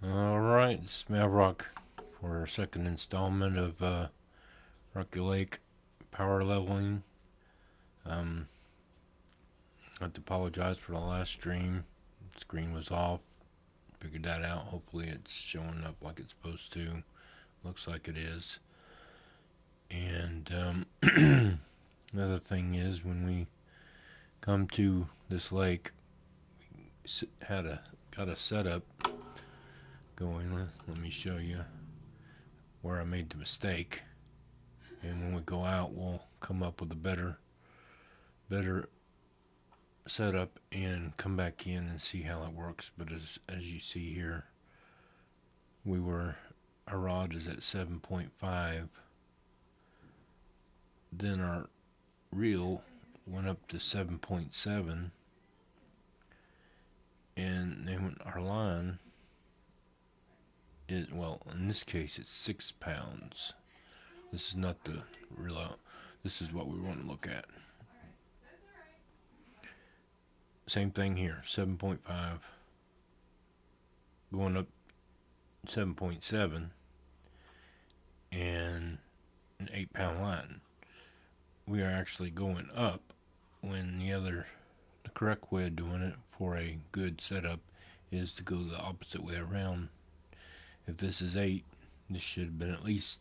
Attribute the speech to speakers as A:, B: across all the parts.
A: Alright, it's Mavrock for our second installment of Rocky Lake power leveling. I have to apologize for the last stream. The screen was off. Figured that out. Hopefully it's showing up like it's supposed to. Looks like it is. And another thing is, when we come to this lake, we got a setup going. Let me show you where I made the mistake. And when we go out, we'll come up with a better setup and come back in and see how it works. But as you see here, our rod is at 7.5. Then our reel went up to 7.7, and then our line is, well, in this case it's 6 pounds. This is not the real. This is what we want to look at. Same thing here, 7.5 going up 7.7, and an 8-pound line. We are actually going up when the correct way of doing it for a good setup is to go the opposite way around. If this is 8, this should have been at least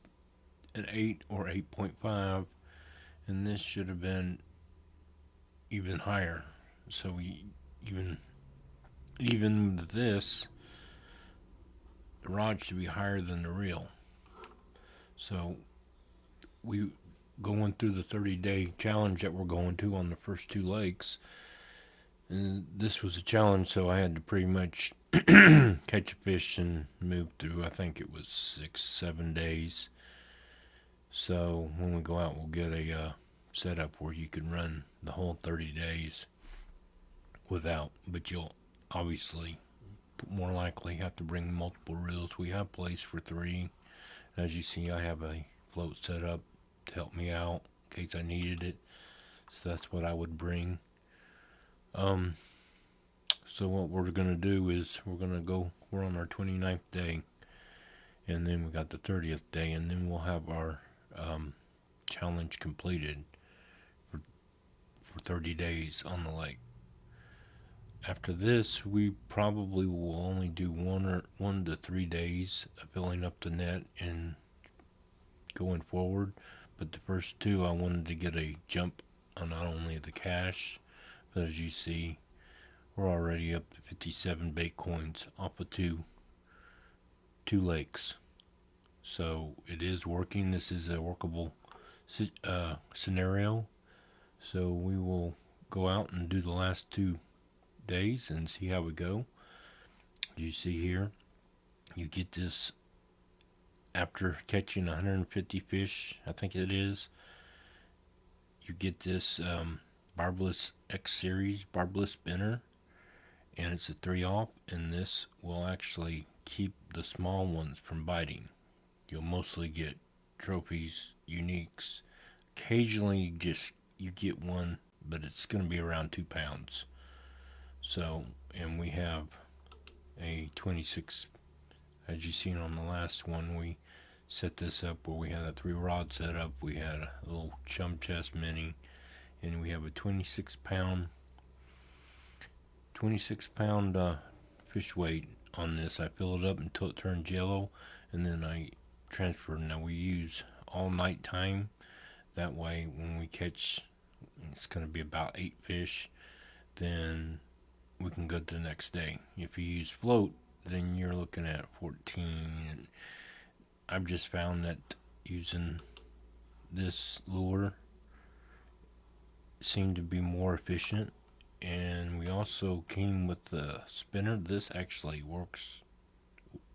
A: an 8 or 8.5, and this should have been even higher. So we even with this, the rod should be higher than the reel. So we going through the 30-day challenge that we're going to on the first 2 lakes, and this was a challenge, so I had to pretty much catch a fish and move through. I think it was 6-7 days. So when we go out, we'll get a setup where you can run the whole 30 days without, but you'll obviously more likely have to bring multiple reels. We have place for 3. As you see, I have a float set up to help me out in case I needed it, so that's what I would bring. So what we're gonna do is we're on our 29th day, and then we got the 30th day, and then we'll have our challenge completed for 30 days on the lake. After this, we probably will only do 1 to 3 days of filling up the net and going forward. But the first 2, I wanted to get a jump on not only the cash, but as you see, we're already up to 57 bait coins off of two lakes. So it is working. This is a workable scenario. So we will go out and do the last 2 days and see how we go. You see here, you get this after catching 150 fish, I think it is. You get this barbless X series barbless spinner, and it's a 3-off, and this will actually keep the small ones from biting. You'll mostly get trophies, uniques. Occasionally you get one, but it's going to be around 2 pounds. So, and we have a 26, as you seen on the last one, we set this up where we had a 3-rod setup, we had a little chum chest mini, and we have a 26 pound fish weight on this. I fill it up until it turns yellow, and then I transfer. Now we use all night time, that way when we catch, it's going to be about 8 fish, then we can go to the next day. If you use float, then you're looking at 14. And I've just found that using this lure seemed to be more efficient. And we also came with the spinner. This actually works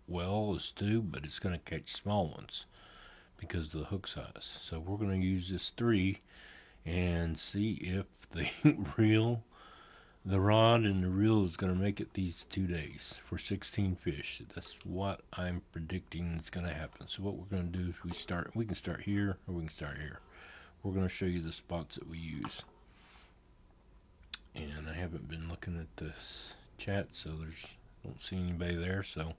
A: well as 2, but it's going to catch small ones because of the hook size. So we're going to use this 3 and see if the rod and the reel is going to make it these 2 days for 16 fish. That's what I'm predicting is going to happen. So what we're going to do is we can start here, or we can start here. We're going to show you the spots that we use. And I haven't been looking at this chat, so don't see anybody there. So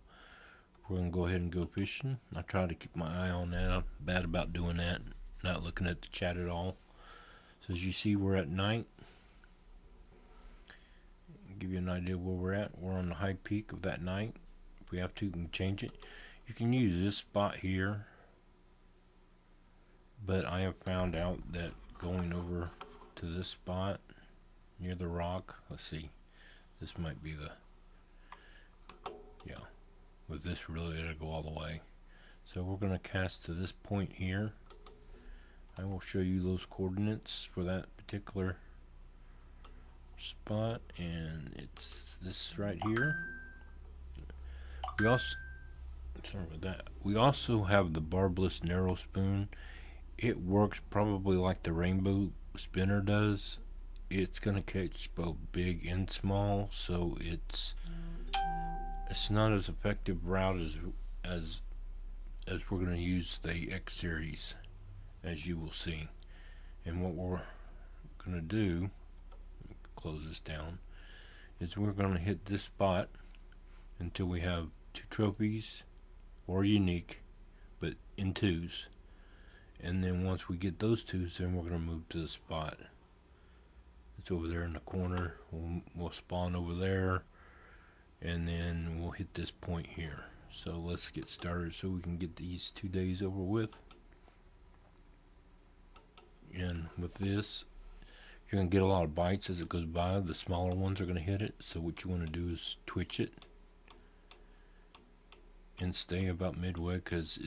A: we're gonna go ahead and go fishing. I try to keep my eye on that. I'm bad about doing that, not looking at the chat at all. So as you see, we're at night. Give you an idea where we're at. We're on the high peak of that night. If we have to, we can change it. You can use this spot here, but I have found out that going over to this spot near the rock, let's see, this might be the, yeah, with this really it'll go all the way. So we're going to cast to this point here. I will show you those coordinates for that particular spot, and it's this right here. We also, sorry about that, we also have the barbless narrow spoon. It works probably like the rainbow spinner does. It's gonna catch both big and small, so it's not as effective route as we're gonna use the X series, as you will see. And what we're gonna do, close this down, is we're gonna hit this spot until we have 2 trophies or unique, but in 2s. And then once we get those 2s, then we're gonna move to the spot. It's over there in the corner. We'll spawn over there, and then we'll hit this point here. So let's get started so we can get these 2 days over with. And with this, you're going to get a lot of bites as it goes by. The smaller ones are going to hit it. So what you want to do is twitch it and stay about midway, because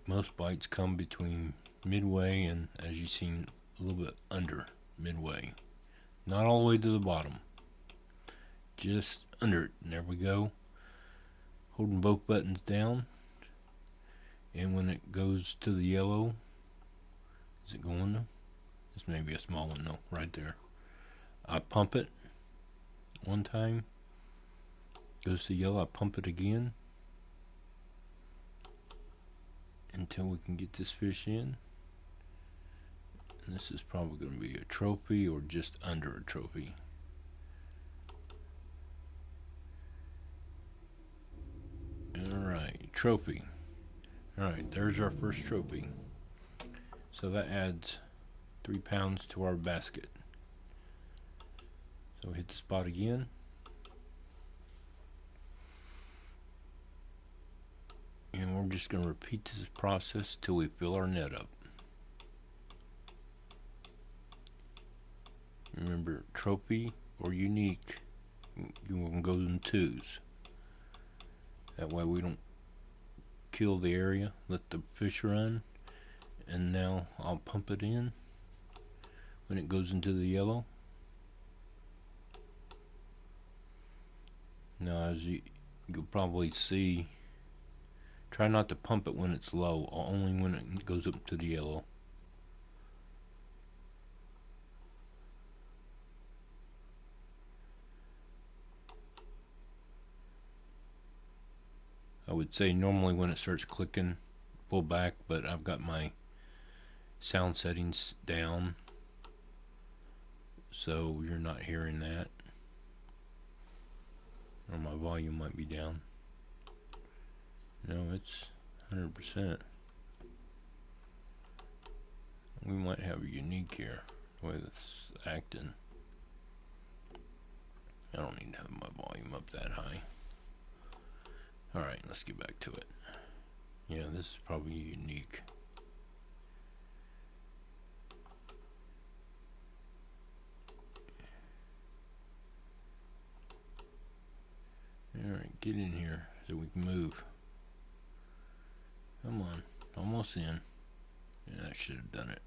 A: most bites come between midway and, as you've seen, a little bit under midway. Not all the way to the bottom, just under it. And there we go. Holding both buttons down, and when it goes to the yellow, is it going to? This may be a small one, no, right there. I pump it one time, goes to yellow, I pump it again until we can get this fish in. And this is probably going to be a trophy or just under a trophy. Alright, trophy. Alright, there's our first trophy. So that adds 3 pounds to our basket. So we hit the spot again. And we're just going to repeat this process till we fill our net up. Remember, trophy or unique, you can go in 2s. That way we don't kill the area, let the fish run. And now I'll pump it in when it goes into the yellow. Now as you'll probably see, try not to pump it when it's low, only when it goes up to the yellow. I would say normally when it starts clicking, pull back, but I've got my sound settings down, so you're not hearing that. Or my volume might be down. No, it's 100%. We might have a unique here, the way it's acting. I don't need to have my volume up that high. Alright, let's get back to it. Yeah, this is probably unique. Alright, get in here so we can move. Come on, almost in. Yeah, I should have done it.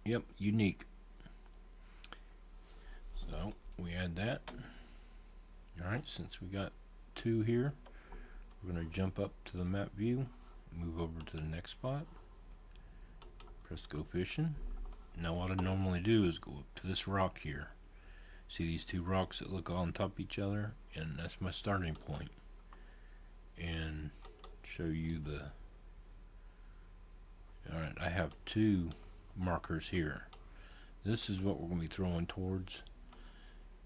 A: Yep, unique. So, we add that. Alright, since we got 2 here, we're going to jump up to the map view, move over to the next spot, press go fishing. Now what I normally do is go up to this rock here. See these 2 rocks that look on top of each other? And that's my starting point. And show you the... Alright, I have 2 markers here. This is what we're going to be throwing towards.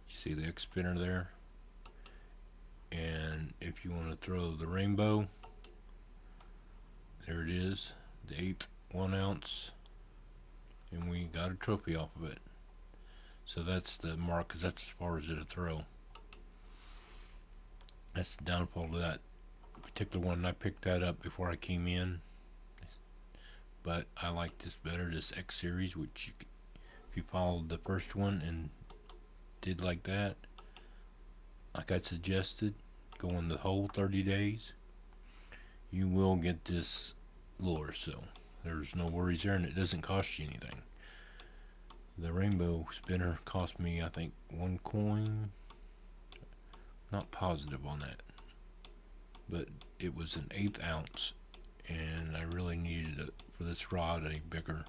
A: You see the X spinner there? And if you want to throw the rainbow, there it is, the 8th 1 ounce, and we got a trophy off of it. So that's the mark, because that's as far as it'll throw. That's the downfall to that particular one. I picked that up before I came in, but I like this better, this X series, which if you followed the first one and did like that, like I suggested, going the whole 30 days, you will get this lure. So there's no worries there, and it doesn't cost you anything. The rainbow spinner cost me, I think, 1 coin. Not positive on that, but it was an 1/8 ounce, and I really needed it for this rod, a bigger,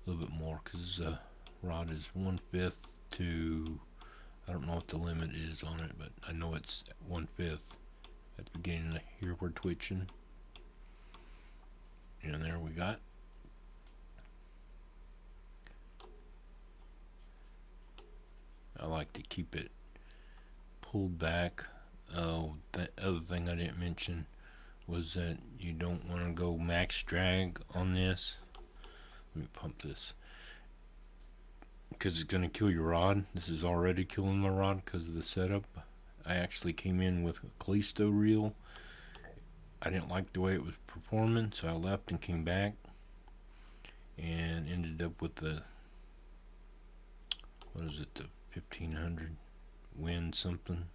A: a little bit more, because the rod is 1/5 to, I don't know what the limit is on it, but I know it's 1/5 at the beginning. Here we're twitching, and there we got. I like to keep it pulled back. Oh, the other thing I didn't mention was that you don't want to go max drag on this. Let me pump this, because it's going to kill your rod. This is already killing my rod because of the setup. I actually came in with a Callisto reel. I didn't like the way it was performing, so I left and came back and ended up with the, what is it, the 1500 win something.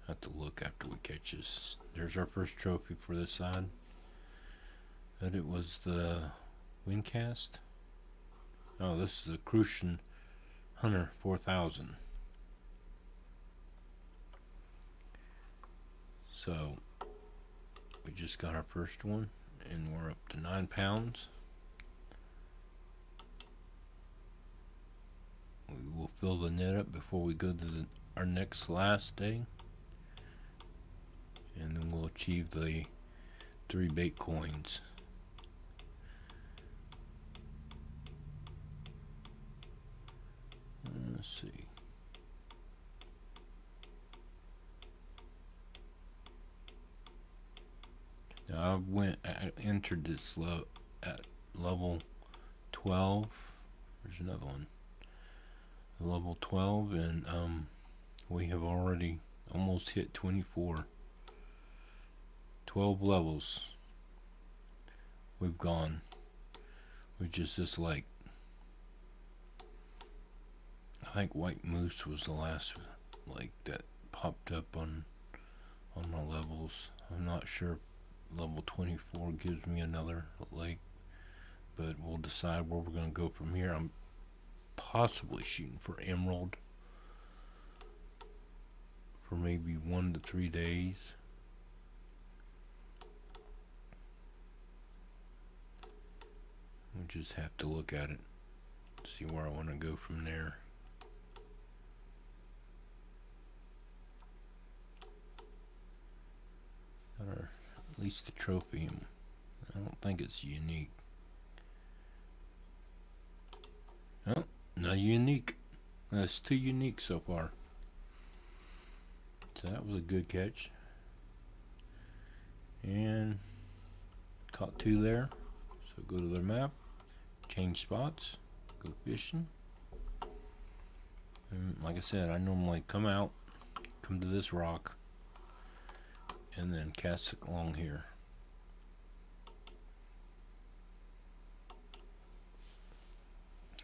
A: I have to look after we catch this. There's our first trophy for this side. But it was the Windcast. Oh, this is the Crucian Hunter 4000. So we just got our first one, and we're up to 9 pounds. We will fill the net up before we go to our next last day, and then we'll achieve the 3 bait coins. Let's see. Now I entered this at level 12. There's another one. Level 12, and we have already almost hit 24. 12 levels we've gone, which is this lake. I think White Moose was the last lake that popped up on my levels. I'm not sure if level 24 gives me another lake, but we'll decide where we're going to go from here. I'm possibly shooting for emerald for maybe 1 to 3 days. We just have to look at it, see where I want to go from there. Or at least the trophy. I don't think it's unique. Oh, not unique. That's 2 unique so far. So that was a good catch. And caught 2 there. So go to their map, change spots, go fishing. And like I said, I normally come to this rock, and then cast it along here.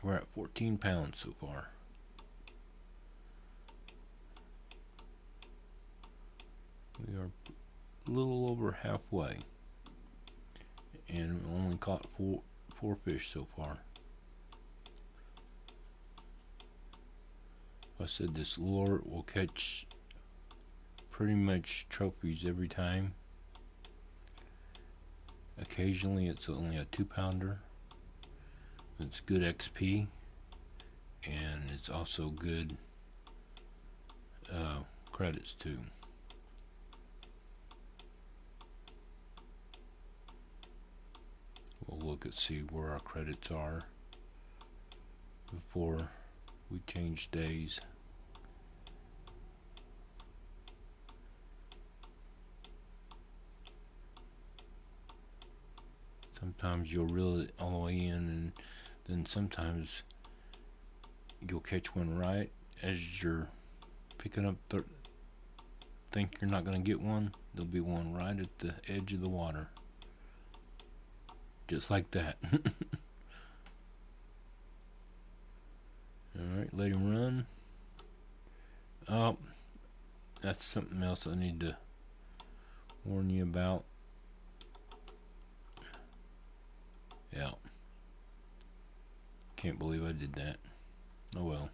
A: We're at 14 pounds so far. We are a little over halfway, and we only caught four fish so far. I said this lure will catch pretty much trophies every time. Occasionally it's only a 2-pounder. It's good XP, and it's also good credits too. We'll look and see where our credits are before we change days. Sometimes you'll reel it all the way in, and then sometimes you'll catch one right as you're picking up the think you're not going to get one. There'll be one right at the edge of the water, just like that. Alright, let him run. Oh, that's something else I need to warn you about. Yeah, can't believe I did that. Oh well,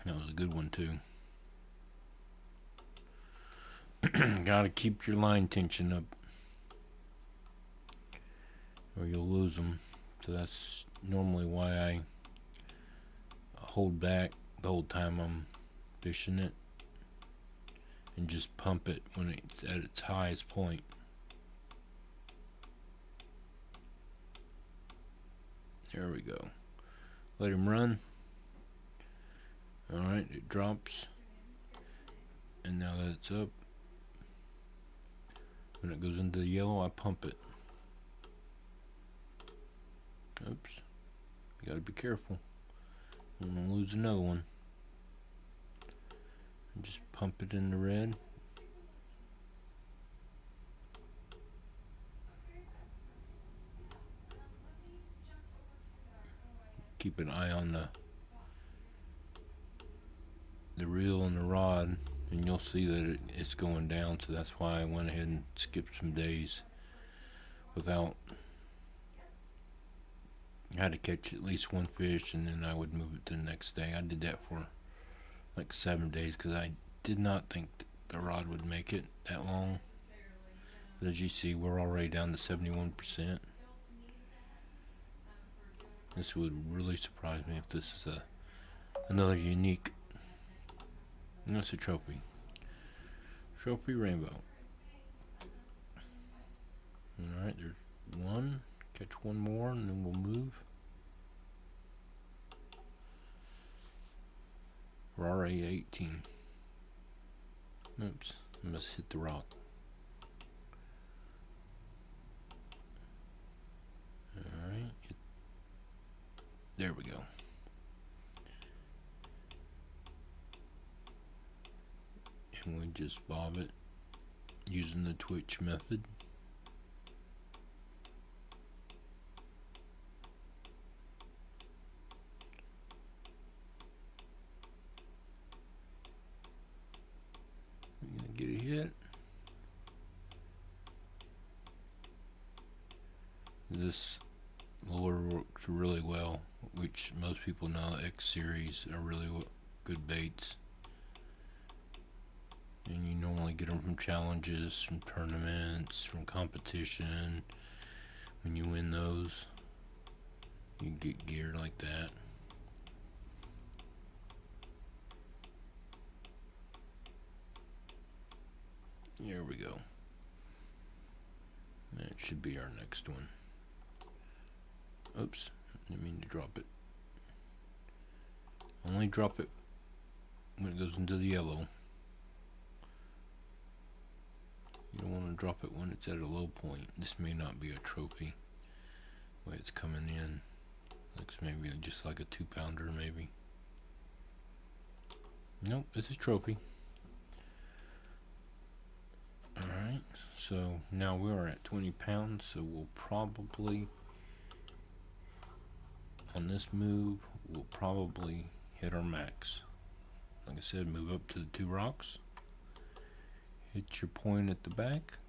A: that was a good one too. Gotta keep your line tension up, or you'll lose them. So that's normally why I hold back the whole time I'm fishing it, and just pump it when it's at its highest point. There we go. Let him run. Alright, it drops. And now that it's up, when it goes into the yellow, I pump it. Oops. You gotta be careful. I'm gonna lose another one. And just pump it in the red. Keep an eye on the reel and the rod, and you'll see that it's going down. So that's why I went ahead and skipped some days without. I had to catch at least one fish, and then I would move it to the next day. I did that for like 7 days because I did not think the rod would make it that long. But as you see, we're already down to 71%. This would really surprise me if this is another unique. And that's a trophy. Trophy rainbow. Alright, there's one. Catch one more and then we'll move. We're already 18. Oops, I must hit the rock. Alright, there we go. And we just bob it using the twitch method. We're gonna get a hit. This lure works really well, which most people know X series are really good baits. And you normally get them from challenges, from tournaments, from competition. When you win those, you get gear like that. Here we go. That should be our next one. Oops, didn't mean to drop it. Only drop it when it goes into the yellow. You don't want to drop it when it's at a low point. This may not be a trophy. The way it's coming in, looks maybe just like a 2-pounder maybe. Nope, this is trophy. Alright, so now we are at 20 pounds, so we'll probably, on this move, we'll probably hit our max. Like I said, move up to the 2 rocks. Hit your point at the back.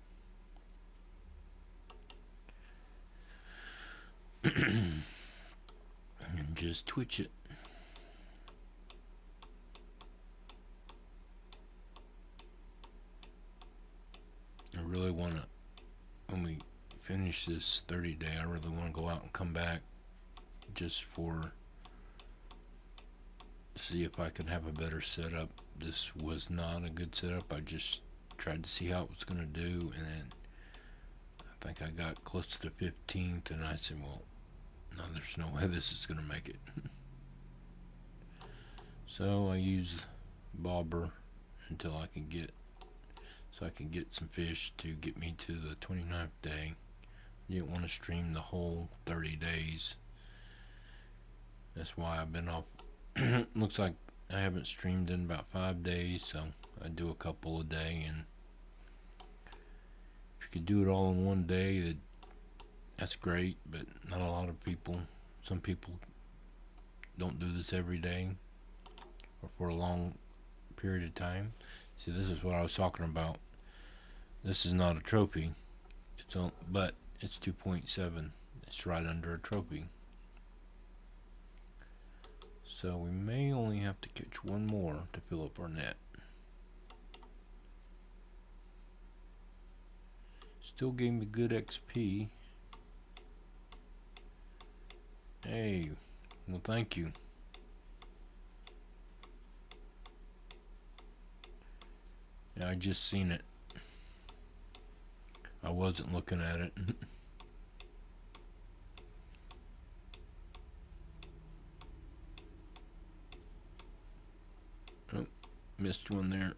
A: And just twitch it. I really want to, when we finish this 30 day, I really want to go out and come back just for, see if I can have a better setup. This was not a good setup. I just tried to see how it was going to do, and then I think I got close to the 15th, and I said, well, no, there's no way this is going to make it. So I used bobber until I can get so I could get some fish to get me to the 29th day. Didn't want to stream the whole 30 days. That's why I've been off. Looks like I haven't streamed in about 5 days, so I do a couple a day. And if you could do it all in one day, that's great, but not a lot of people. Some people don't do this every day or for a long period of time. See, this is what I was talking about. This is not a trophy, but it's 2.7. It's right under a trophy. So we may only have to catch one more to fill up our net. Still gave me good XP. Hey, well, thank you. Yeah, I just seen it. I wasn't looking at it. Oh, missed one there.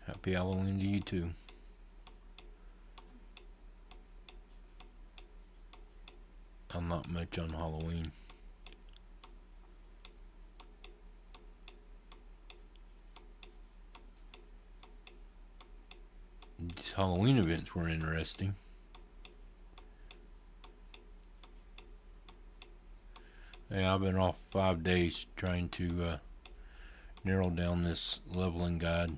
A: Happy Halloween to you too. I'm not much on Halloween. These Halloween events were interesting. Yeah, I've been off 5 days trying to narrow down this leveling guide.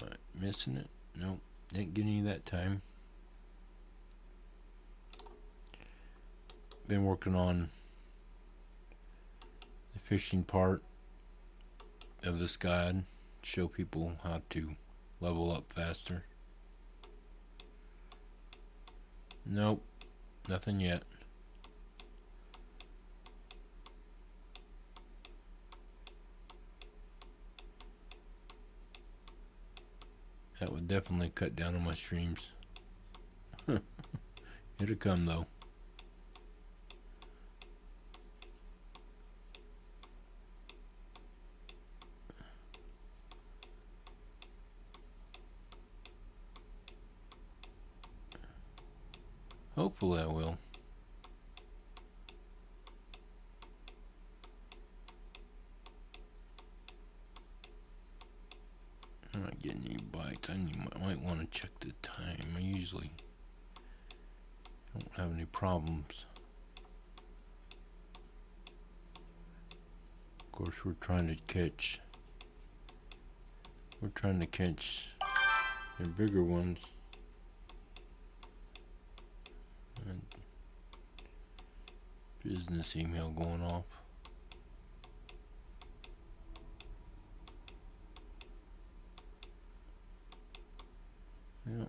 A: Am I missing it? Nope, didn't get any that time. Been working on the fishing part of this guide, show people how to level up faster. Nope, nothing yet. That would definitely cut down on my streams. It'll come though. Hopefully I will. I'm not getting any bites. I might want to check the time. I usually don't have any problems. Of course, we're trying to catch the bigger ones. And business email going off. Yeah,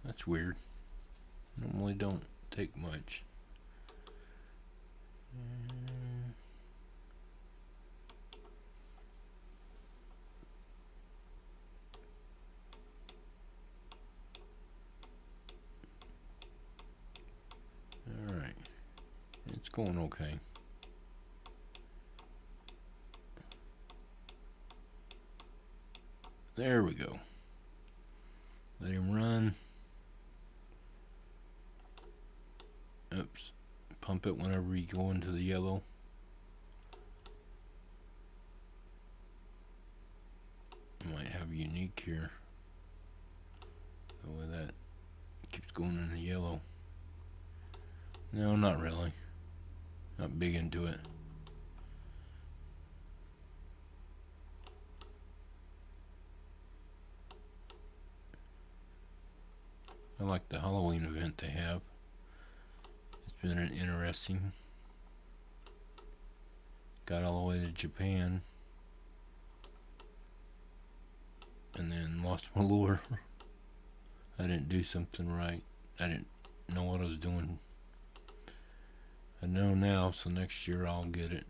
A: that's weird. Normally don't take much. Alright. It's going okay. There we go. Let him run. Oops. Pump it whenever you go into the yellow. Might have a unique here. Go with that. It keeps going in the yellow. No, not really. Not big into it. I like the Halloween event they have. It's been an interesting. Got all the way to Japan. And then lost my lure. I didn't do something right. I didn't know what I was doing. I know now, so next year I'll get it.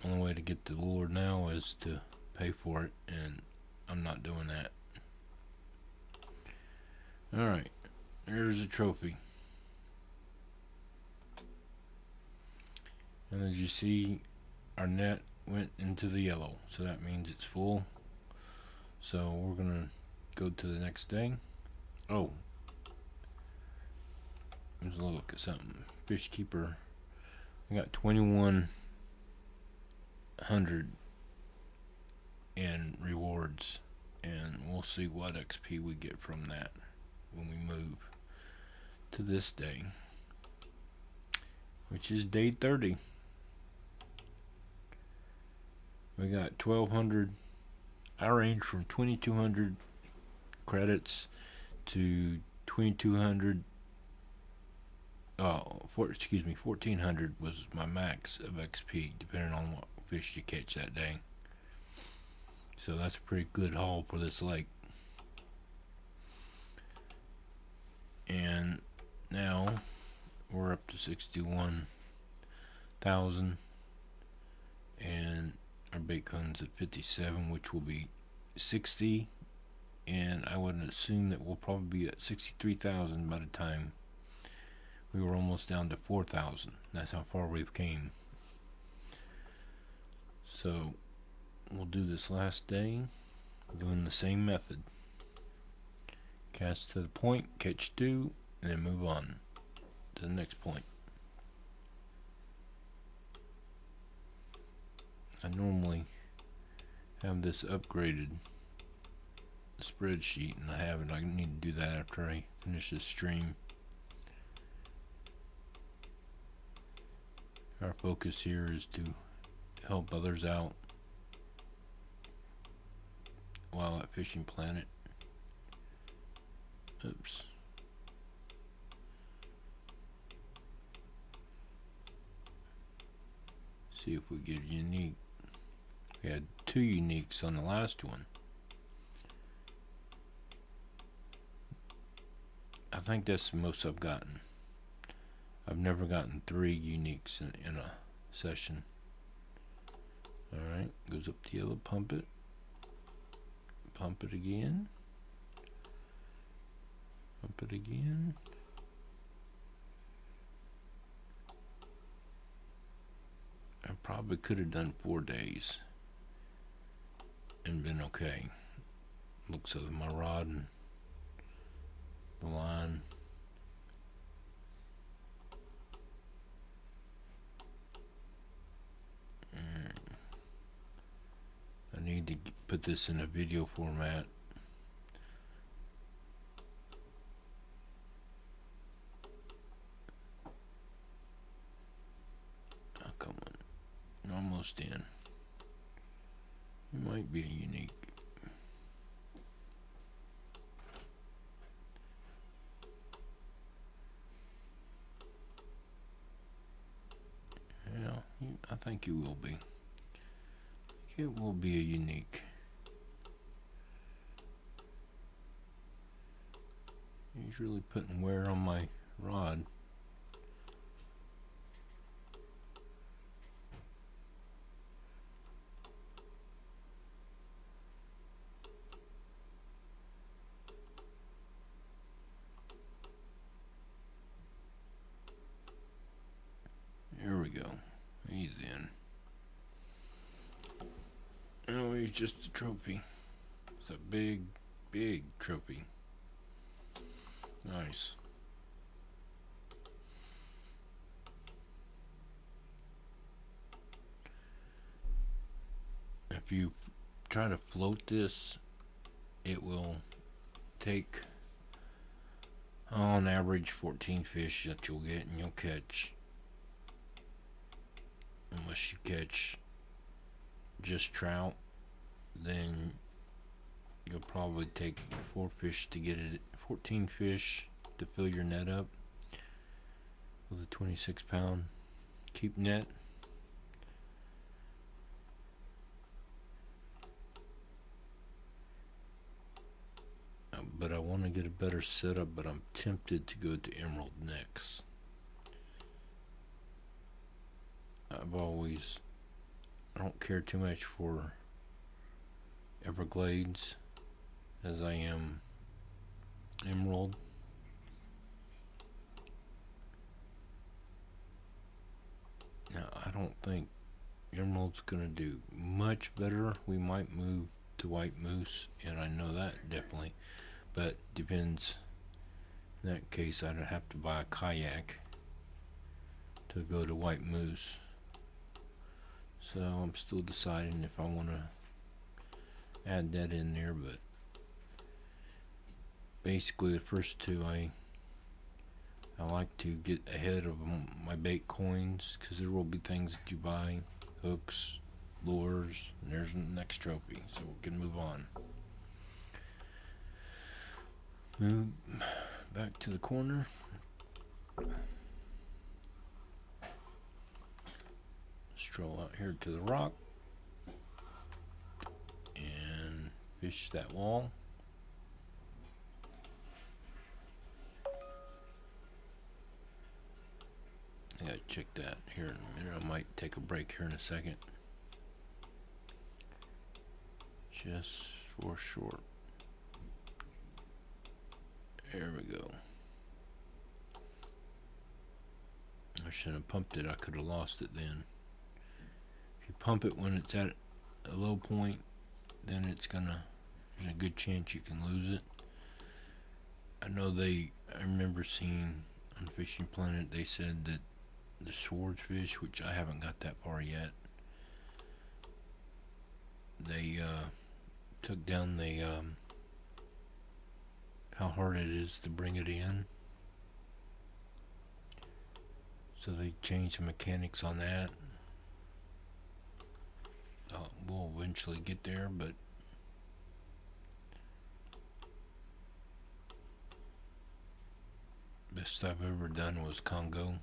A: Only way to get the lure now is to pay for it, and I'm not doing that. Alright, there's a trophy. And as you see, our net went into the yellow, so that means it's full. So we're gonna go to the next day. Oh, let's look at something. Fish Keeper, I got 2100 in rewards, and we'll see what XP we get from that when we move to this day, which is day 30. We got 1200. I range from 2200 credits to 2200. 1400 was my max of XP, depending on what fish you catch that day. So that's a pretty good haul for this lake. And now we're up to 61,000, and our bait comes at 57, which will be 60, and I would assume that we'll probably be at 63,000 by the time we were almost down to 4,000. That's how far we've came. So we'll do this last day doing the same method. Cast to the point, catch 2, and then move on to the next point. I normally have this upgraded spreadsheet, and I haven't. I need to do that after I finish this stream. Our focus here is to help others out while at Fishing Planet. Oops. See if we get a unique. We had 2 uniques on the last one. I think that's the most I've gotten. I've never gotten 3 uniques in a session. Alright, goes up the yellow, pump it again, pump it again. I probably could have done 4 days and been okay. Looks of my rod and the line. I need to put this in a video format. Oh, come on. Almost in. It might be a unique. Yeah, I think you will be. It will be a unique. He's really putting wear on my rod. There we go. He's in. Oh, he's just a trophy. It's a big, big trophy. Nice. If you try to float this, it will take on average 14 fish that you'll get, and you'll catch, unless you catch just trout, then you'll probably take 4 fish to get it, 14 fish to fill your net up with a 26-pound keep net. But I want to get a better setup, but I'm tempted to go to Emerald next. I don't care too much for Everglades as I am Emerald. don't think Emerald's gonna do much better. We might move to White Moose, and I know that definitely, but depends. In that case, I'd have to buy a kayak to go to White Moose. So I'm still deciding if I want to add that in there, but basically the first two I like to get ahead of my bait coins, because there will be things that you buy, hooks, lures, and there's the next trophy, so we can move on. Move back to the corner. Stroll out here to the rock and fish that wall. I gotta check that here in a minute. I might take a break here in a second. Just for short. There we go. I should have pumped it. I could have lost it then. If you pump it when it's at a low point, then there's a good chance you can lose it. I remember seeing on Fishing Planet, they said that the swordfish, which I haven't got that far yet, they took down the how hard it is to bring it in, so they changed the mechanics on that. We'll eventually get there, but best I've ever done was Congo,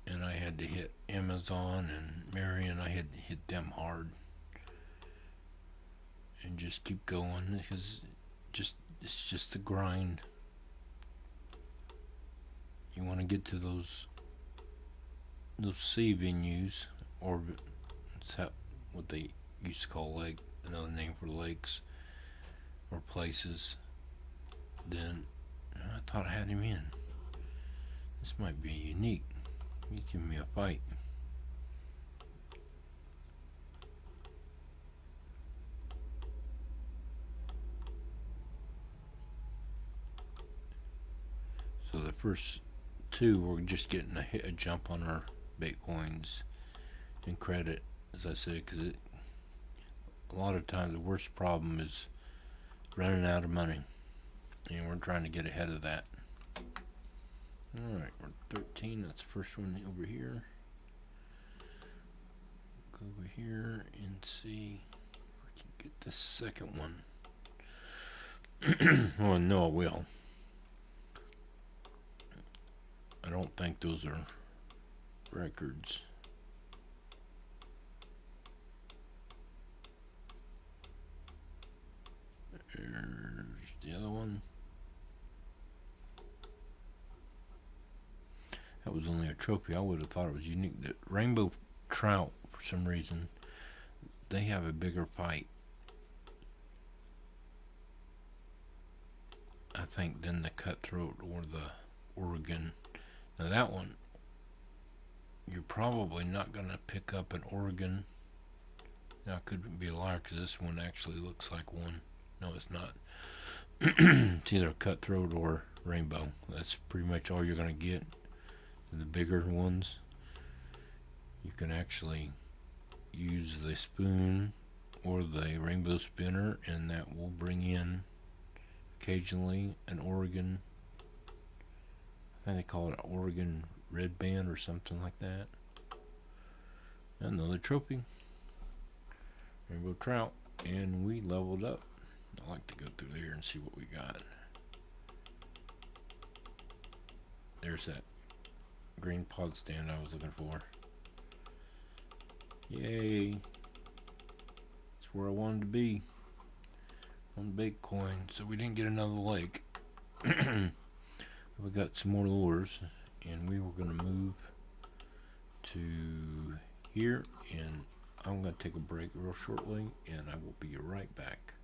A: and I had to hit Amazon and Marion. I had to hit them hard and just keep going, because it's just a grind. You want to get to those sea venues, or is that what they used to call another name for lakes or places? Then I thought I had him in. This might be unique. He's giving me a fight. So the first two, we're just getting a jump on our bait coins and credit, as I said, because a lot of times the worst problem is running out of money, and we're trying to get ahead of that. Alright, we're 13. That's the first one over here. Go over here and see if we can get the second one. Well, no, I will. I don't think those are records. There's the other one. That was only a trophy. I would have thought it was unique. The rainbow trout, for some reason, they have a bigger fight, I think, than the cutthroat or the Oregon. Now that one, you're probably not going to pick up an Oregon. Now I could be a liar, because this one actually looks like one. No, it's not. It's either a cutthroat or rainbow. That's pretty much all you're going to get. The bigger ones, you can actually use the spoon or the rainbow spinner, and that will bring in occasionally an Oregon. I think they call it an Oregon red band or something like that. Another trophy, rainbow trout, and we leveled up. I like to go through there and see what we got. There's that green pod stand I was looking for. Yay! That's where I wanted to be, on Bitcoin. So we didn't get another lake. We got some more lures, and we were going to move to here, and I'm going to take a break real shortly, and I will be right back.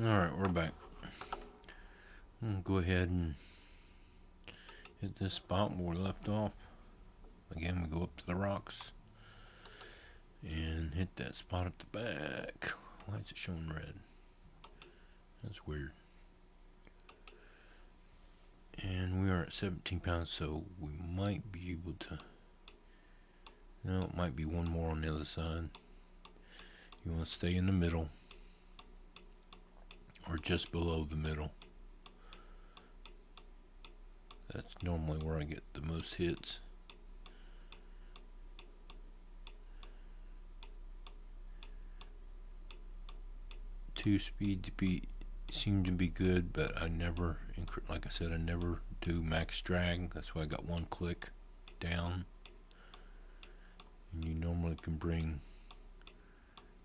A: Alright, we're back. I'm gonna go ahead and hit this spot where we left off. Again, we go up to the rocks and hit that spot at the back. Why is it showing red? That's weird. And we are at 17 pounds, so we might be able to. No, it might be one more on the other side. You want to stay in the middle or just below the middle. That's normally where I get the most hits. Two speed seem to be good, but I never, like I said, I never do max drag. That's why I got one click down. And you normally can bring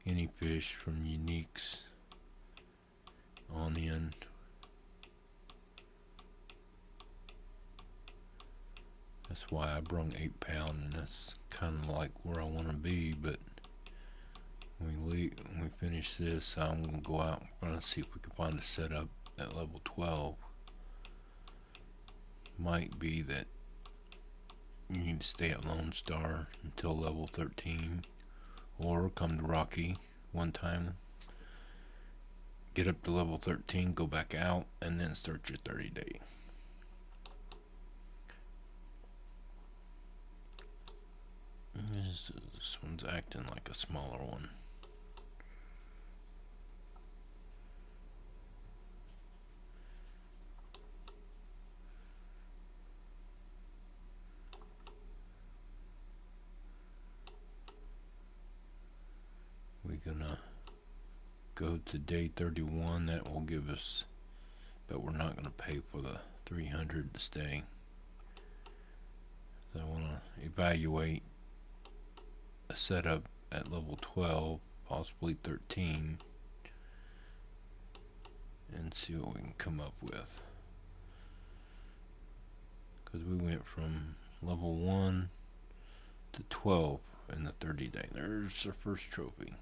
A: any fish from uniques on in. That's why I brung 8 pound, and that's kind of like where I want to be. But when we finish this, I'm gonna go out and gonna see if we can find a setup at level 12. Might be that you need to stay at Lone Star until level 13, or come to Rocky one time, get up to level 13, go back out, and then start your 30-day. This one's acting like a smaller one. We're gonna go to day 31. That will give us, but we're not gonna pay for the 300 to stay. So I want to evaluate a setup at level 12, possibly 13, and see what we can come up with. Because we went from level 1 to 12 in the 30-day. There's our first trophy.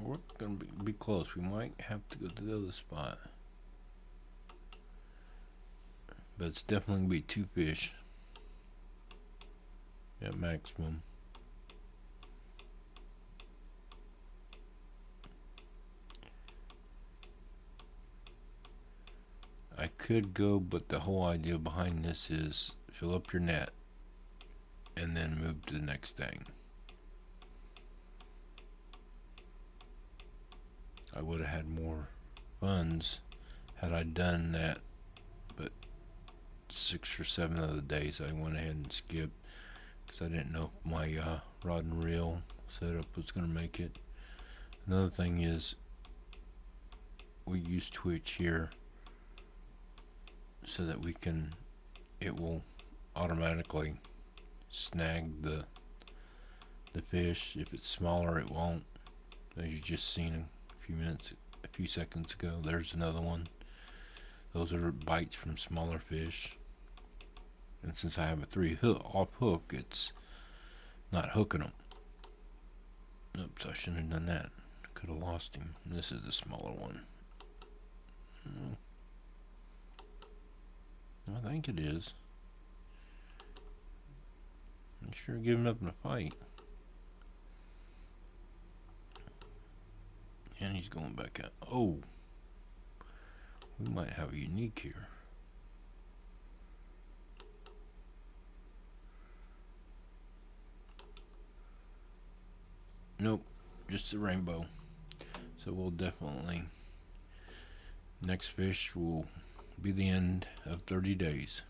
A: We're going to be close. We might have to go to the other spot. But it's definitely going to be 2 fish at maximum. I could go, but the whole idea behind this is fill up your net and then move to the next thing. I would have had more funds had I done that, but 6 or 7 of the days I went ahead and skipped because I didn't know if my rod and reel setup was going to make it. Another thing is we use Twitch here so that it will automatically snag the fish. If it's smaller, it won't. As you just seen a few seconds ago, there's another one. Those are bites from smaller fish, and since I have a 3 off hook, it's not hooking them. Oops, I shouldn't have done that. Could have lost him. This is the smaller one. I think it is. I'm sure giving up in a fight. And he's going back out. Oh, we might have a unique here. Nope, just a rainbow. So we'll definitely, next fish will be the end of 30 days.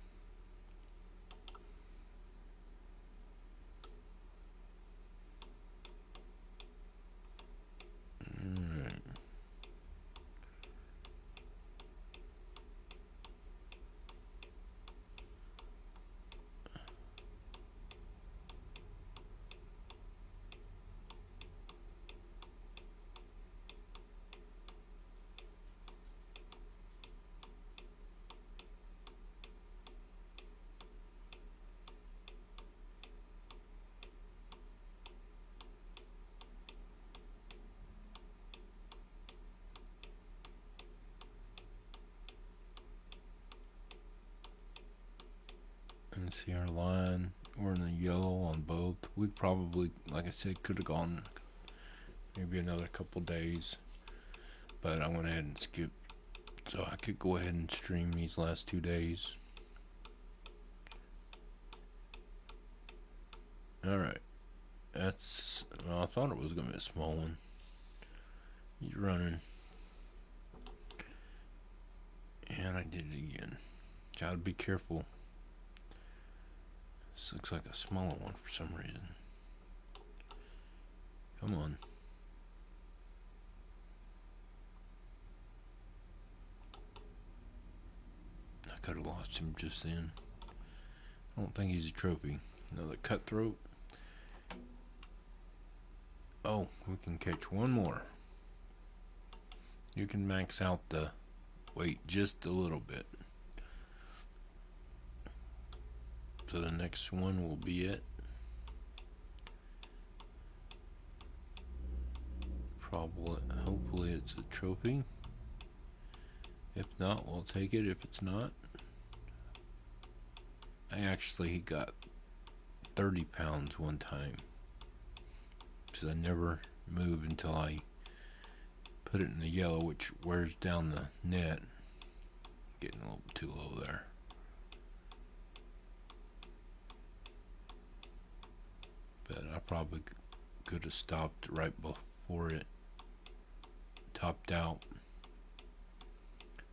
A: See our line. We're in the yellow on both. We probably, like I said, could have gone maybe another couple days, but I went ahead and skipped so I could go ahead and stream these last 2 days. Alright. That's, well, I thought it was going to be a small one. He's running. And I did it again. Gotta be careful. This looks like a smaller one for some reason. Come on. I could have lost him just then. I don't think he's a trophy. Another cutthroat. Oh, we can catch one more. You can max out the weight just a little bit. So the next one will be it. Probably, hopefully it's a trophy. If not, we'll take it. If it's not, I actually got 30 pounds one time. Because I never move until I put it in the yellow, which wears down the net. Getting a little too low there. But I probably could have stopped right before it topped out.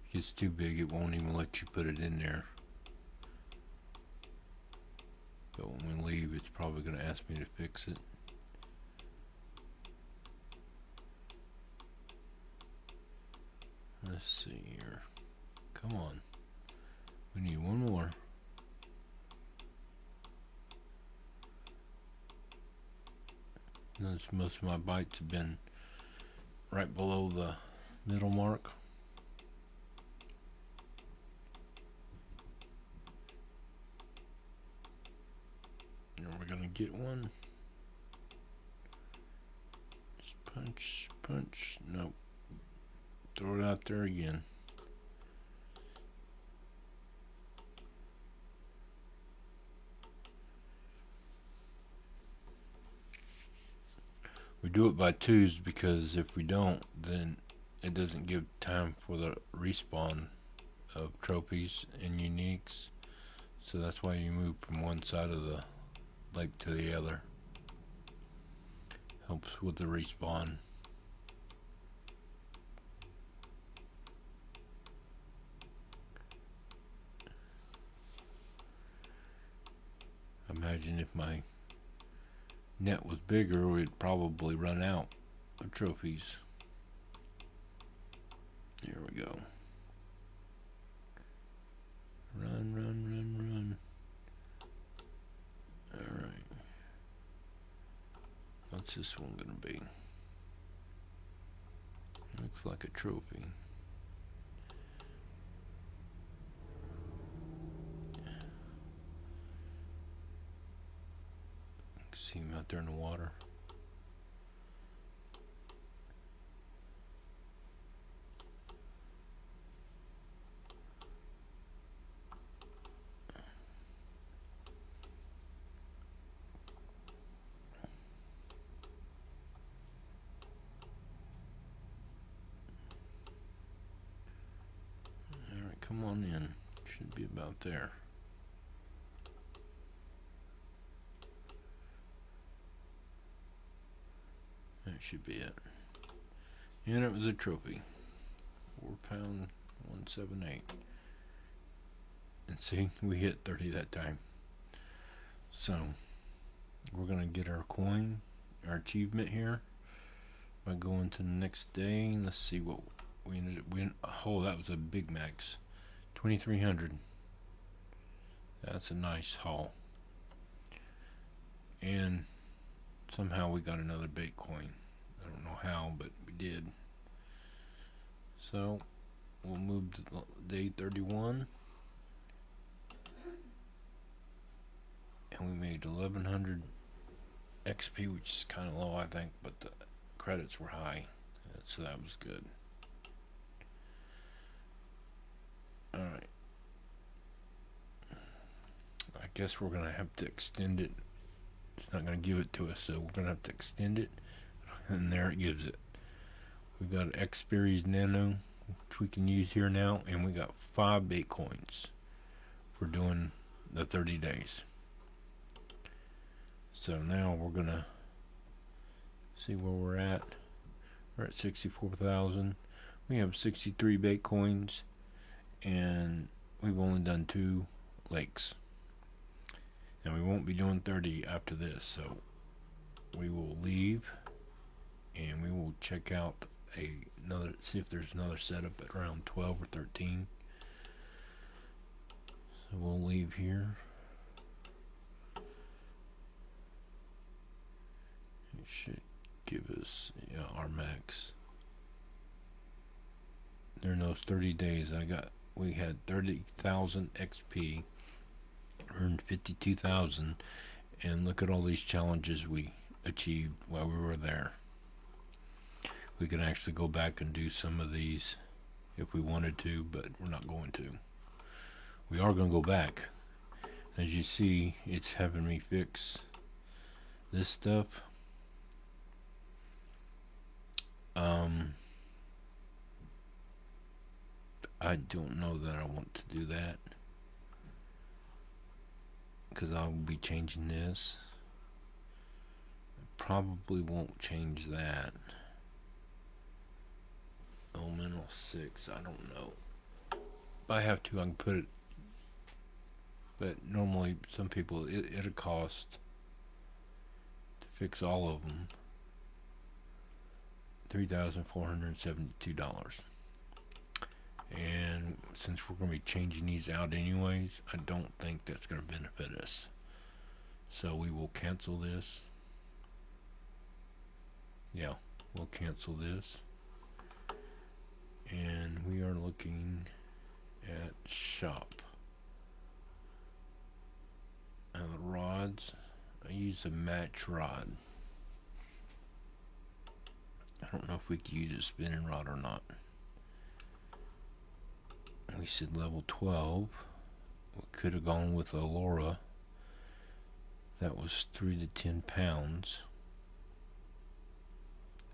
A: If it's too big, it won't even let you put it in there. But when we leave, it's probably going to ask me to fix it. Let's see here. Come on. We need one more. Notice most of my bites have been right below the middle mark. And we're going to get one. Just punch, punch. Nope. Throw it out there again. We do it by twos because if we don't, then it doesn't give time for the respawn of trophies and uniques. So that's why you move from one side of the lake to the other. Helps with the respawn. Imagine if my net was bigger, we'd probably run out of trophies. Here we go. Run, run, run, run. Alright. What's this one gonna be? Looks like a trophy. See him out there in the water. Alright, come on in. Should be about there. That should be it. And it was a trophy. 4 pound 178. And see, we hit 30 that time. So we're gonna get our coin, our achievement here by going to the next day. Let's see what we ended up winning. Oh, that was a big max. 2,300. That's a nice haul. And somehow we got another bait coin. I don't know how, but we did. So we'll move to day 31. And we made 1,100 XP, which is kind of low, I think, but the credits were high. So that was good. Alright. I guess we're gonna have to extend it. It's not gonna give it to us, so we're gonna have to extend it. And there it gives it. We got an X-Series Nano, which we can use here now, and we got 5 Bitcoins for doing the 30 days. So now we're gonna see where we're at. We're at 64,000. We have 63 Bitcoins, and we've only done 2 lakes. And we won't be doing 30 after this, so we will leave and we will check out see if there's another setup at around 12 or 13. So we'll leave here. It should give us our max. During those 30 days, we had 30,000 XP, earned 52,000, and look at all these challenges we achieved while we were there. We can actually go back and do some of these if we wanted to, but we're not going to. We are going to go back. As you see, it's having me fix this stuff. I don't know that I want to do that, because I'll be changing this. I probably won't change that. Elemental 6, I don't know. If I have to, I can put it, but normally some people, it'll cost to fix all of them $3,472. And since we're going to be changing these out anyways, I don't think that's going to benefit us. So we will cancel this. Yeah, we'll cancel this. And we are looking at shop. And the rods, I use a match rod. I don't know if we could use a spinning rod or not. We said level 12. We could have gone with Allura. That was 3 to 10 pounds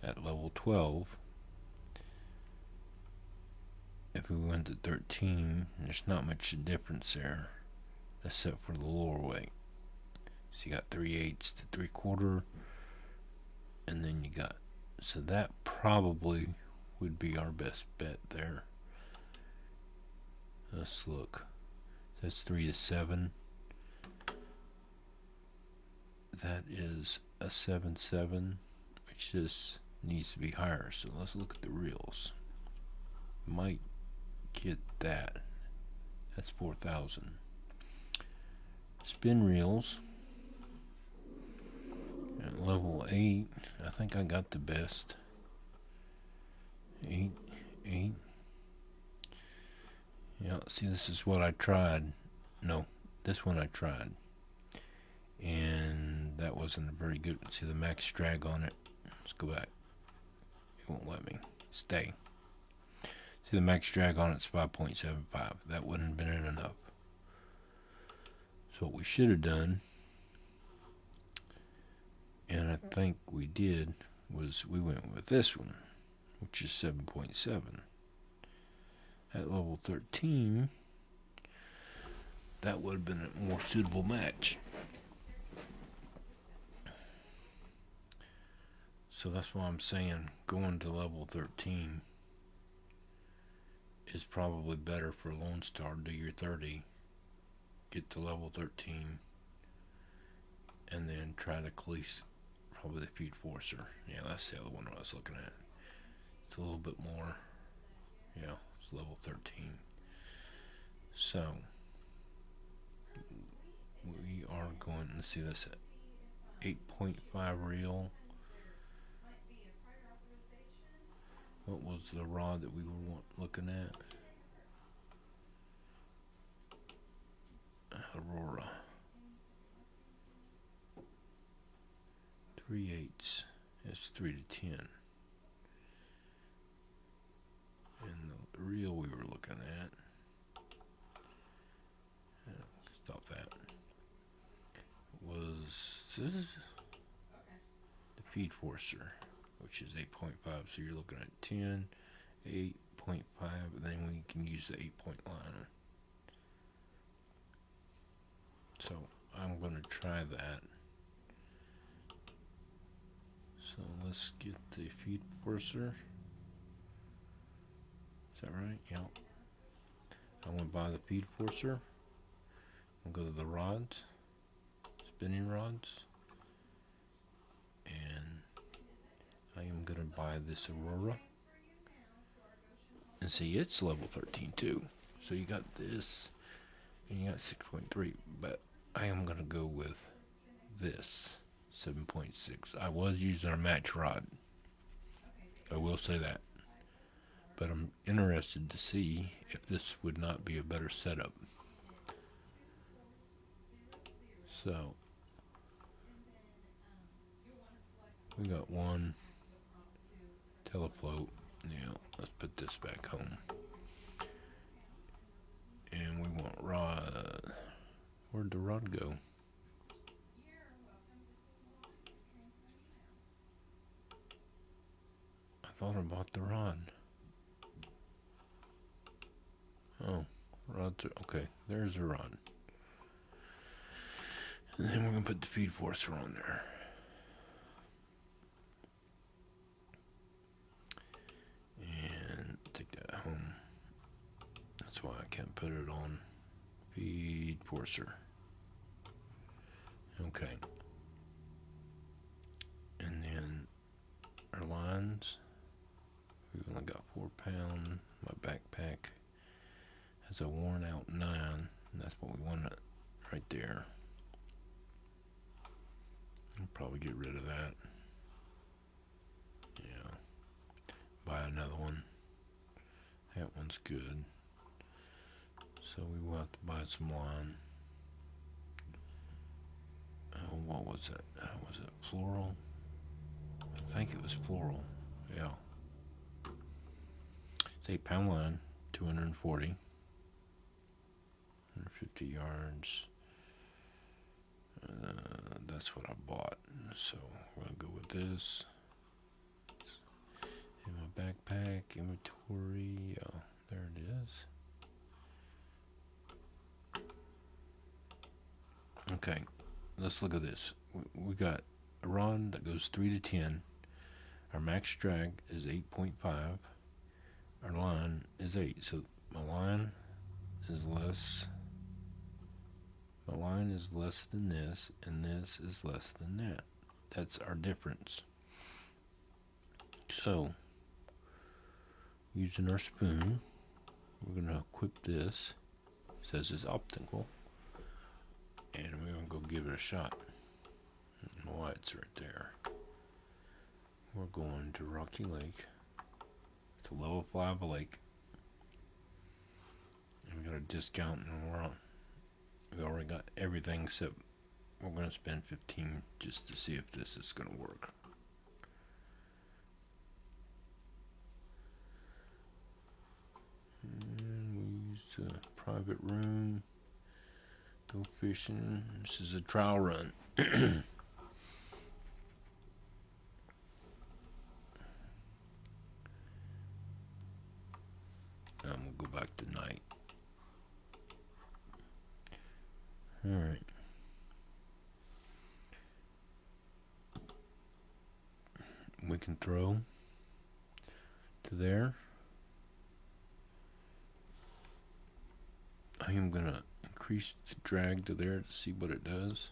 A: at level 12. If we went to 13, there's not much difference there, except for the lower weight. So you got 3/8 to 3/4, and then you got, so that probably would be our best bet there. Let's look. That's 3 to 7. That is a 7/7, which just needs to be higher. So let's look at the reels. Might get that. That's 4,000. Spin reels at level 8. I think I got the best. 8. Yeah, see, this is what I tried. No, this one I tried. And that wasn't a very good. See the max drag on it. Let's go back. It won't let me. Stay. See the max drag on it's 5.75. That wouldn't have been enough. So what we should have done, and I think we did, was we went with this one, which is 7.7. At level 13, that would have been a more suitable match. So that's why I'm saying going to level 13 is probably better for Lone Star. Do your 30, get to level 13, and then try to police probably the Feud Forcer. Yeah, that's the other one I was looking at. It's a little bit more. Yeah, it's level 13. So we are going to see this 8.5 reel. What was the rod that we were looking at? Aurora. 3/8. That's 3 to 10. And the reel we were looking at. Stop that. So this is the feed forcer, which is 8.5. So you're looking at 10, 8.5, and then we can use the 8-point line. So I'm going to try that. So let's get the feed forcer. Is that right? Yeah. I want to buy the feed forcer. I'll go to the rods, spinning rods, and I am going to buy this Aurora. And see, it's level 13 too. So you got this, and you got 6.3, but I am going to go with this 7.6. I was using a match rod. I will say that. But I'm interested to see if this would not be a better setup. So we got one telefloat. Now let's put this back home. And we want rod. Where'd the rod go? I thought I bought the rod. Oh, rods are okay. There's a rod. And then we're gonna put the feed forcer on there. And take that home. That's why I can't put it on feed forcer. Okay. And then our lines. We've only got 4 pounds. My backpack has a worn out 9. And that's what we want right there. I'll probably get rid of that. Yeah. Buy another one. That one's good. So we will have to buy some line. What was it? Was it floral? I think it was floral. Yeah. It's 8-pound line, 240. 150 yards. That's what I bought. So we're going to go with this. In my backpack, inventory. There it is. Okay, let's look at this. We got a rod that goes 3 to 10. Our max drag is 8.5. Our line is 8. So my line is less. My line is less than this, and this is less than that. That's our difference. So, using our spoon, we're going to equip this. It says it's optical. And we're going to go give it a shot. And the light's right there. We're going to Rocky Lake. It's a level 5 lake. And we got a discount, and we already got everything except we're going to spend 15 just to see if this is going to work. And we use a private room. Go fishing. This is a trial run. We'll go back to night. Alright. We can throw to there. I am going to increase the drag to there to see what it does.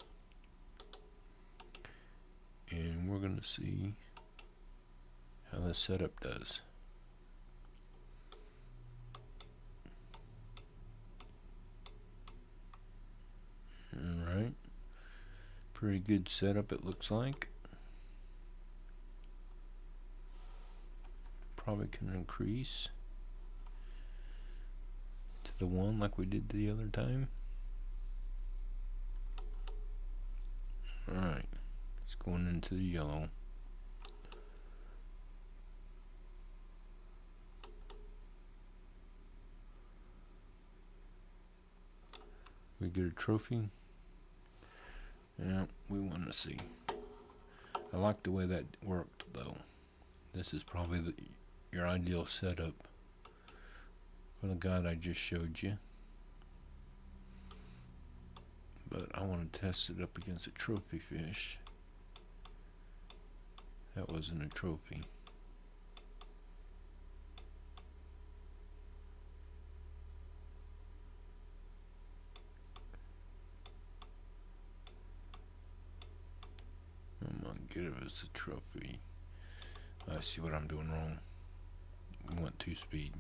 A: And we're going to see how the setup does. Alright. Pretty good setup it looks like. Probably can increase to the 1 like we did the other time. Alright. It's going into the yellow. We get a trophy. Yeah, we want to see. I like the way that worked, though. This is probably your ideal setup for the guide I just showed you. But I want to test it up against a trophy fish. That wasn't a trophy. I'm gonna get it as a trophy. I see what I'm doing wrong. We want 2-speed.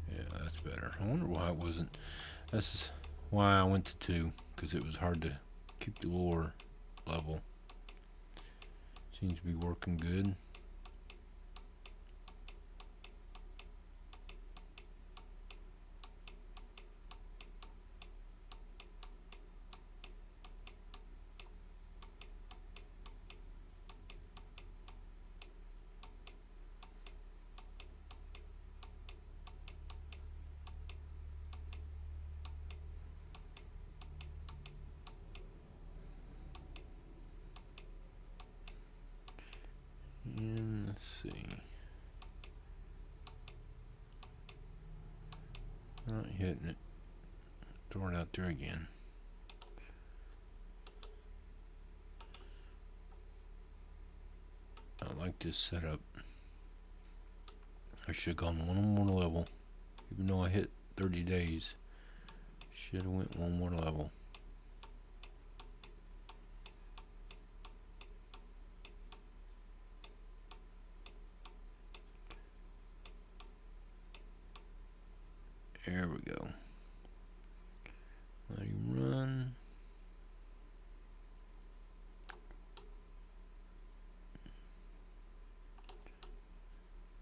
A: Yeah, that's better. I wonder why it wasn't. That's why I went to 2, because it was hard to keep the lure level. Seems to be working good. And let's see. Not hitting it. Throw it out there again. I like this setup. I should have gone one more level. Even though I hit 30 days. Should have went one more level. There we go. Let him run.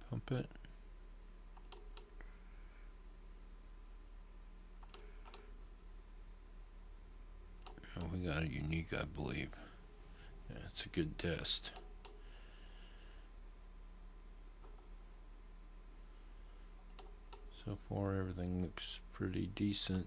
A: Pump it. Oh, we got a unique, I believe. Yeah, it's a good test. So far, everything looks pretty decent.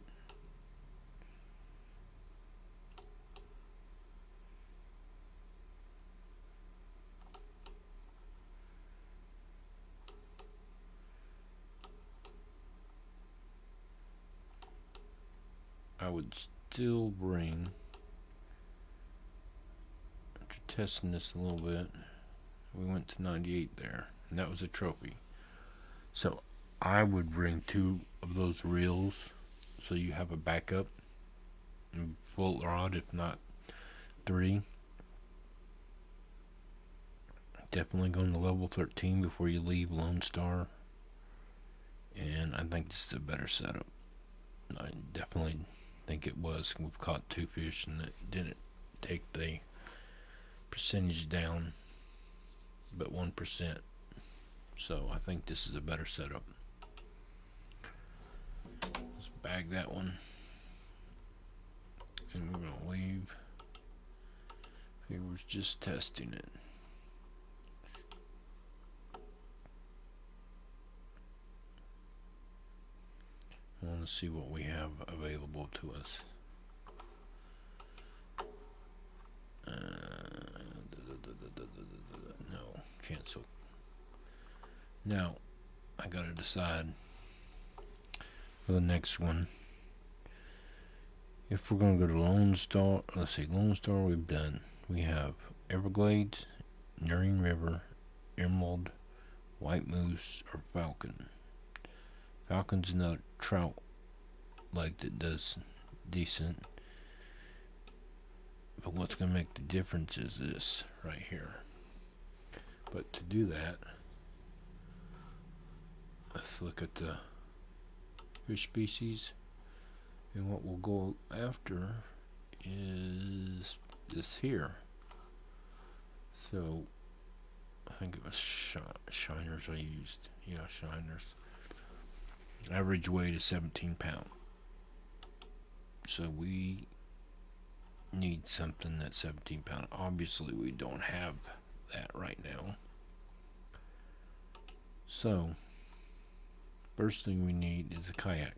A: I would still bring, after testing this a little bit, we went to 98 there, and that was a trophy. So I would bring 2 of those reels so you have a backup and full rod, if not 3. Definitely going to level 13 before you leave Lone Star, and I think this is a better setup. I definitely think it was. We've caught 2 fish and it didn't take the percentage down but 1%. So I think this is a better setup. Let's bag that one. And we're going to leave. He was just testing it. I want to see what we have available to us. No, cancel. Now, I gotta decide for the next one. If we're gonna go to Lone Star, let's see, Lone Star we've done. We have Everglades, Nearing River, Emerald, White Moose, or Falcon. Falcon's another trout lake that does decent. But what's going to make the difference is this right here. But to do that, let's look at the fish species. And what we'll go after is this here. So, I think it was shiners I used. Yeah, shiners. Average weight is 17 pounds. So we need something that's 17 pounds. Obviously we don't have that right now. So first thing we need is a kayak.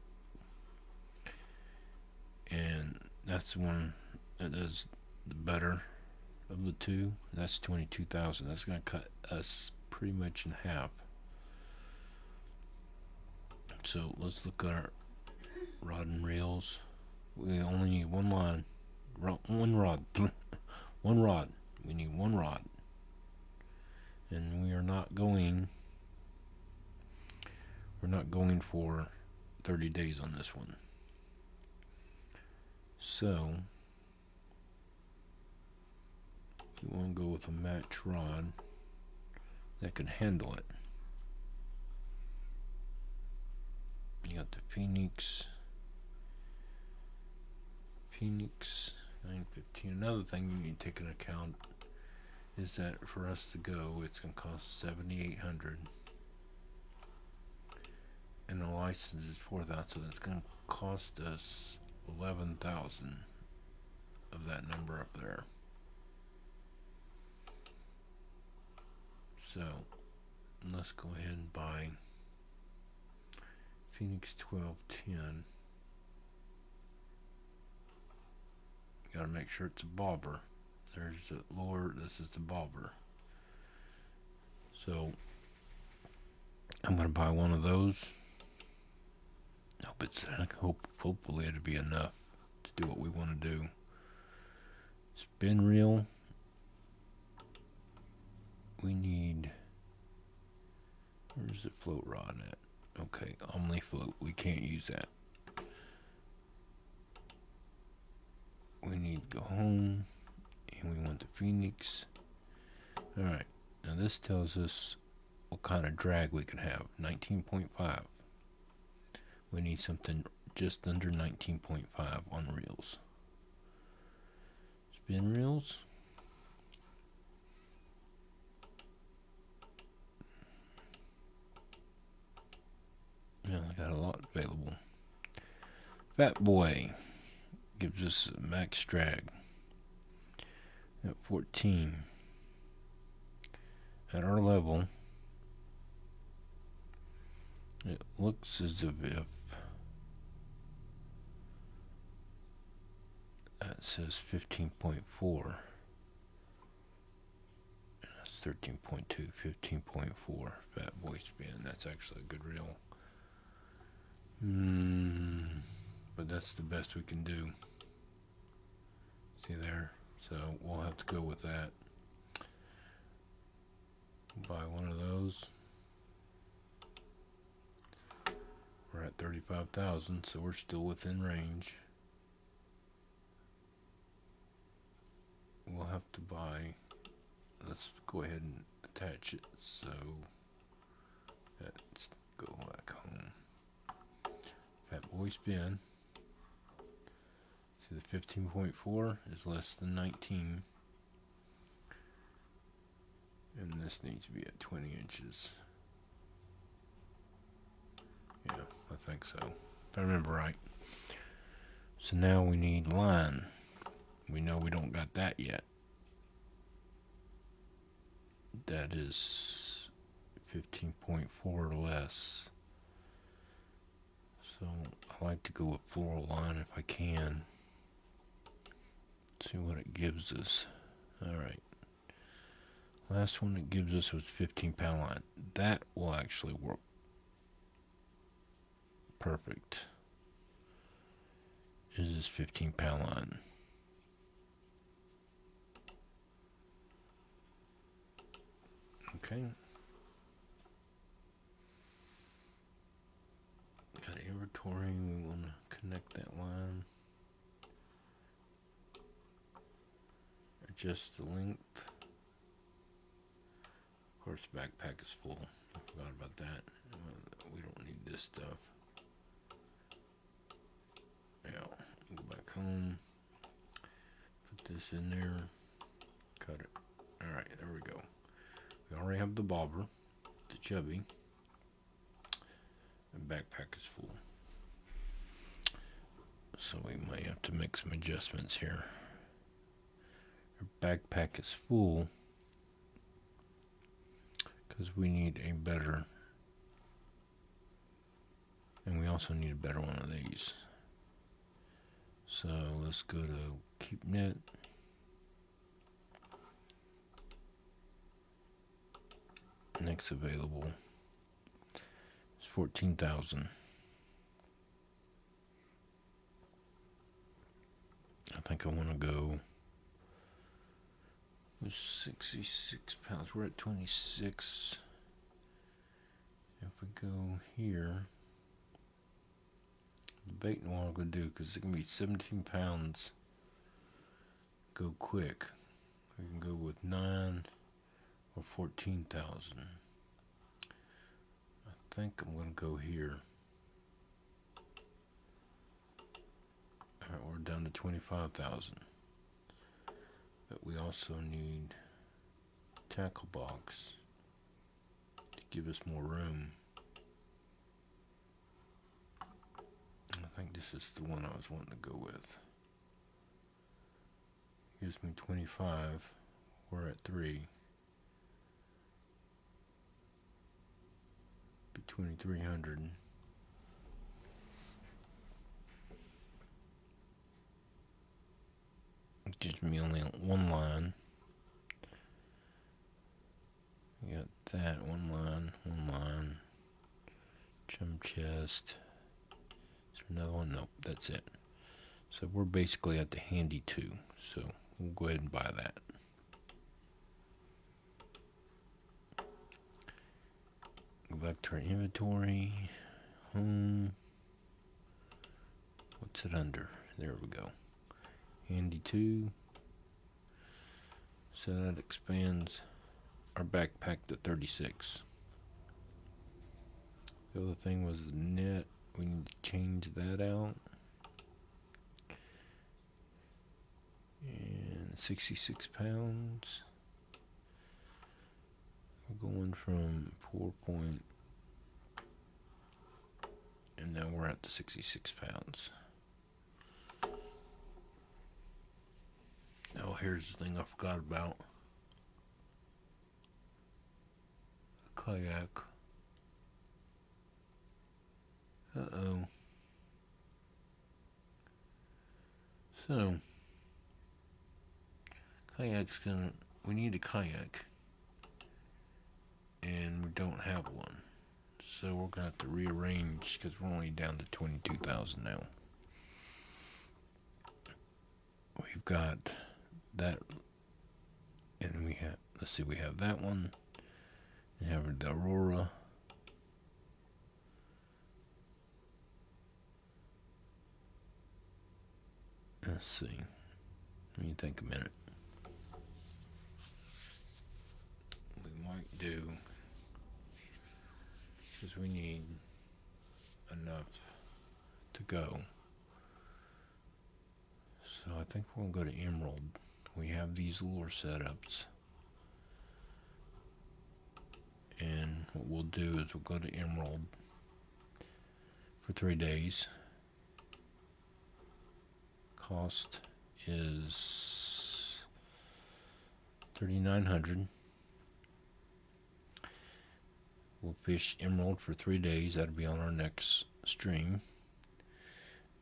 A: and that's the one that does the better of the two. That's 22,000. That's going to cut us pretty much in half. So let's look at our rod and reels. We only need one line, one rod, one rod. We need one rod, and we are not going. We're not going for 30 days on this one. So we want to go with a match rod that can handle it. You got the Phoenix 915. Another thing you need to take into account is that for us to go, it's going to cost $7,800, and the license is $4,000, so that's going to cost us $11,000 of that number up there. So let's go ahead and buy Phoenix 1210. Gotta make sure it's a bobber. There's the lower, this is the bobber. So I'm gonna buy one of those. Hopefully it'll be enough to do what we want to do. Spin reel. We need, where's the float rod at? Okay, Omni float. We can't use that. We need to go home, and we want the Phoenix. Alright, now this tells us what kind of drag we can have. 19.5. We need something just under 19.5 on reels. Spin reels. Yeah, I got a lot available. Fat Boy gives us a max drag at 14. At our level, it looks as if that says 15.4. That's 13.2, 15.4 Fat Boy spin. That's actually a good reel. But that's the best we can do. See there? So we'll have to go with that. Buy one of those. We're at 35,000, so we're still within range. We'll have to buy, let's go ahead and attach it, so let's go back home. Fat Boy spin. See, the 15.4 is less than 19, and this needs to be at 20 inches. Yeah, I think so, if I remember right. So now we need line. We know we don't got that yet. That is 15.4 or less. So I like to go with floral line if I can. See what it gives us. Alright. Last one it gives us was 15-pound line. That will actually work perfect. Is this 15-pound line? Okay. Got inventory. We want to connect that line. Adjust the length. Of course, the backpack is full. I forgot about that. We don't need this stuff. Now, go back home. Put this in there. Cut it. Alright, there we go. We already have the bobber, the chubby. The backpack is full. So we might have to make some adjustments here. Our backpack is full because we need a better, and we also need a better one of these. So let's go to KeepNet. Next available is 14,000. I think I want to go with 66 pounds. We're at 26. If we go here, debating what I'm going to do because it's going to be 17 pounds. Go quick. We can go with 9 or 14,000. I think I'm going to go here. Alright, we're down to 25,000. But we also need tackle box to give us more room. I think this is the one I was wanting to go with. Gives me 25. We're at 3. Be 2,300. It gives me only one line. We got that one line. Jump chest. Is there another one? Nope, that's it. So we're basically at the handy 2. So we'll go ahead and buy that. Go back to our inventory. Home. What's it under? There we go. Handy 2. So that expands our backpack to 36. The other thing was the net. We need to change that out. And 66 pounds. We're going from 4 point. And now we're at the 66 pounds. Oh, here's the thing I forgot about. A kayak. Uh-oh. So, we need a kayak. And we don't have one. So we're going to have to rearrange because we're only down to 22,000 now. We've got that, and we have, let's see, we have that one. We have the Aurora. Let's see. Let me think a minute. We might do, because we need enough to go. So I think we'll go to Emerald. We have these lure setups. And what we'll do is we'll go to Emerald for 3 days. Cost is $3,900. We'll fish Emerald for 3 days. That'll be on our next stream.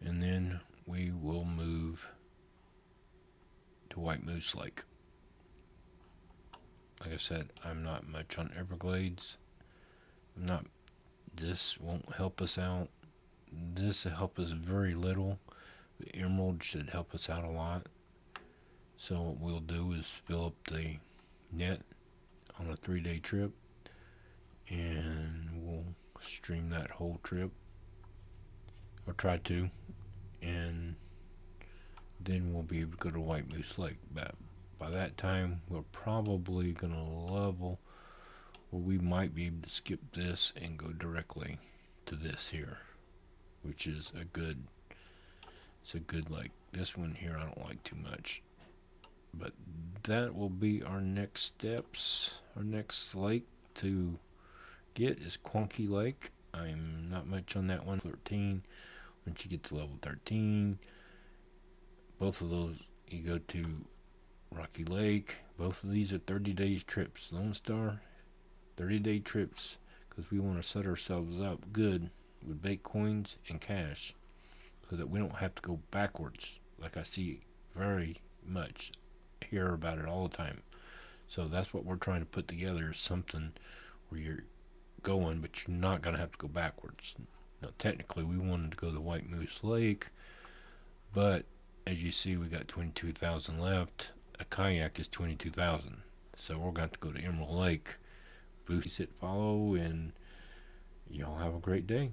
A: And then we will move to White Moose Lake. Like I said, I'm not much on Everglades. This won't help us out. This will help us very little. The Emerald should help us out a lot. So what we'll do is fill up the net on a 3-day trip, and we'll stream that whole trip, or try to, and then we'll be able to go to White Moose Lake. But by that time, we're probably going to level, or we might be able to skip this and go directly to this here, which is a good, it's a good lake. This one here I don't like too much. But that will be our next steps. Our next lake to get is Quonky Lake. I'm not much on that one. 13. Once you get to level 13, both of those, you go to Rocky Lake. Both of these are 30-day trips. Lone Star, 30-day trips, because we want to set ourselves up good with bait coins and cash, so that we don't have to go backwards Like I see very much, hear about it all the time. So that's what we're trying to put together, is something where you're going, but you're not going to have to go backwards. Now, technically, we wanted to go to White Moose Lake, but as you see, we got 22,000 left. A kayak is 22,000. So we're going to have to go to Emerald Lake. Boost, hit follow, and y'all have a great day.